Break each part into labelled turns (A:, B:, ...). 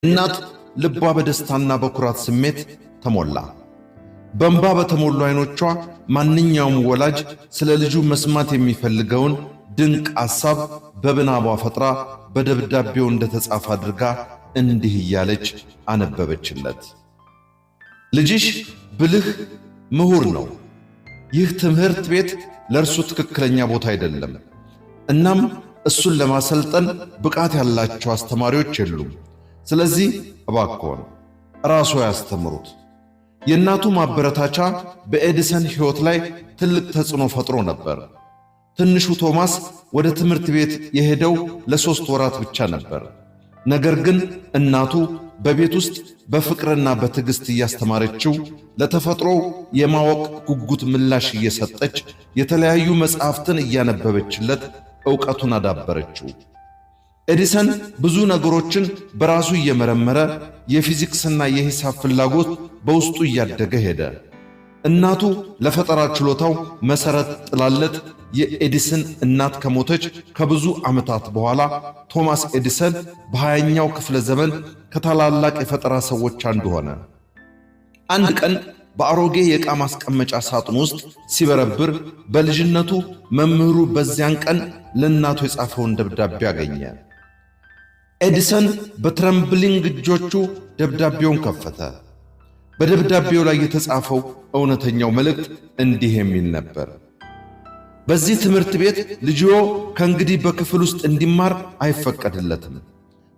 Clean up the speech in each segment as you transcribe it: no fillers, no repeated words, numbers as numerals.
A: እናት ልቧ በደስታና በኩራት ስሜት ተሞላ። በእንባ በተሞሉ አይኖቿ ማንኛውም ወላጅ ስለ ልጁ መስማት የሚፈልገውን ድንቅ ሐሳብ በብናቧ ፈጥራ በደብዳቤው እንደተጻፈ አድርጋ እንዲህ እያለች አነበበችለት። ልጅሽ ብልህ ምሁር ነው። ይህ ትምህርት ቤት ለእርሱ ትክክለኛ ቦታ አይደለም። እናም እሱን ለማሰልጠን ብቃት ያላቸው አስተማሪዎች የሉም። ስለዚህ እባክዎን ራስዎ ያስተምሩት። የእናቱ ማበረታቻ በኤዲሰን ሕይወት ላይ ትልቅ ተጽዕኖ ፈጥሮ ነበር። ትንሹ ቶማስ ወደ ትምህርት ቤት የሄደው ለ3 ወራት ብቻ ነበር። ነገር ግን እናቱ በቤት ውስጥ በፍቅርና በትዕግሥት እያስተማረችው፣ ለተፈጥሮው የማወቅ ጉጉት ምላሽ እየሰጠች፣ የተለያዩ መጻሕፍትን እያነበበችለት ዕውቀቱን አዳበረችው። ኤዲሰን ብዙ ነገሮችን በራሱ እየመረመረ የፊዚክስና የሂሳብ ፍላጎት በውስጡ እያደገ ሄደ። እናቱ ለፈጠራ ችሎታው መሠረት ጥላለት የኤዲሰን እናት ከሞተች ከብዙ ዓመታት በኋላ ቶማስ ኤዲሰን በ20ኛው ክፍለ ዘመን ከታላላቅ የፈጠራ ሰዎች አንዱ ሆነ። አንድ ቀን በአሮጌ የዕቃ ማስቀመጫ ሳጥን ውስጥ ሲበረብር በልጅነቱ መምህሩ በዚያን ቀን ለእናቱ የጻፈውን ደብዳቤ አገኘ። ኤዲሰን በትረምብሊንግ እጆቹ ደብዳቤውን ከፈተ። በደብዳቤው ላይ የተጻፈው እውነተኛው መልእክት እንዲህ የሚል ነበር። በዚህ ትምህርት ቤት ልጅዎ ከእንግዲህ በክፍል ውስጥ እንዲማር አይፈቀድለትም፣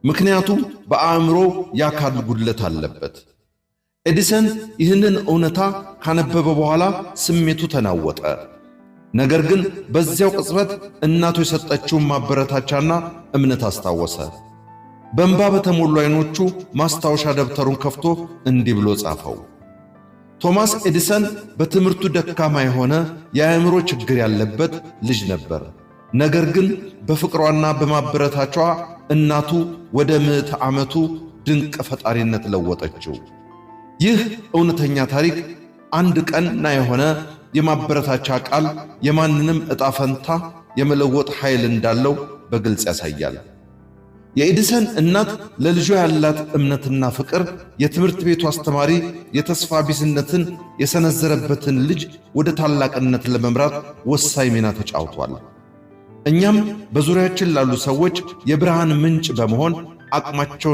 A: ምክንያቱም በአእምሮ የአካል ጉድለት አለበት። ኤዲሰን ይህንን እውነታ ካነበበ በኋላ ስሜቱ ተናወጠ። ነገር ግን በዚያው ቅጽበት እናቱ የሰጠችውን ማበረታቻና እምነት አስታወሰ። በእንባ በተሞሉ አይኖቹ ማስታወሻ ደብተሩን ከፍቶ እንዲህ ብሎ ጻፈው። ቶማስ ኤዲሰን በትምህርቱ ደካማ የሆነ የአእምሮ ችግር ያለበት ልጅ ነበር። ነገር ግን በፍቅሯና በማበረታቻዋ እናቱ ወደ ምዕተ ዓመቱ ድንቅ ፈጣሪነት ለወጠችው። ይህ እውነተኛ ታሪክ አንድ ቀንና የሆነ የማበረታቻ ቃል የማንንም ዕጣ ፈንታ የመለወጥ ኃይል እንዳለው በግልጽ ያሳያል። የኤዲሰን እናት ለልጇ ያላት እምነትና ፍቅር የትምህርት ቤቱ አስተማሪ የተስፋ ቢስነትን የሰነዘረበትን ልጅ ወደ ታላቅነት ለመምራት ወሳኝ ሚና ተጫውቷል። እኛም በዙሪያችን ላሉ ሰዎች የብርሃን ምንጭ በመሆን አቅማቸውን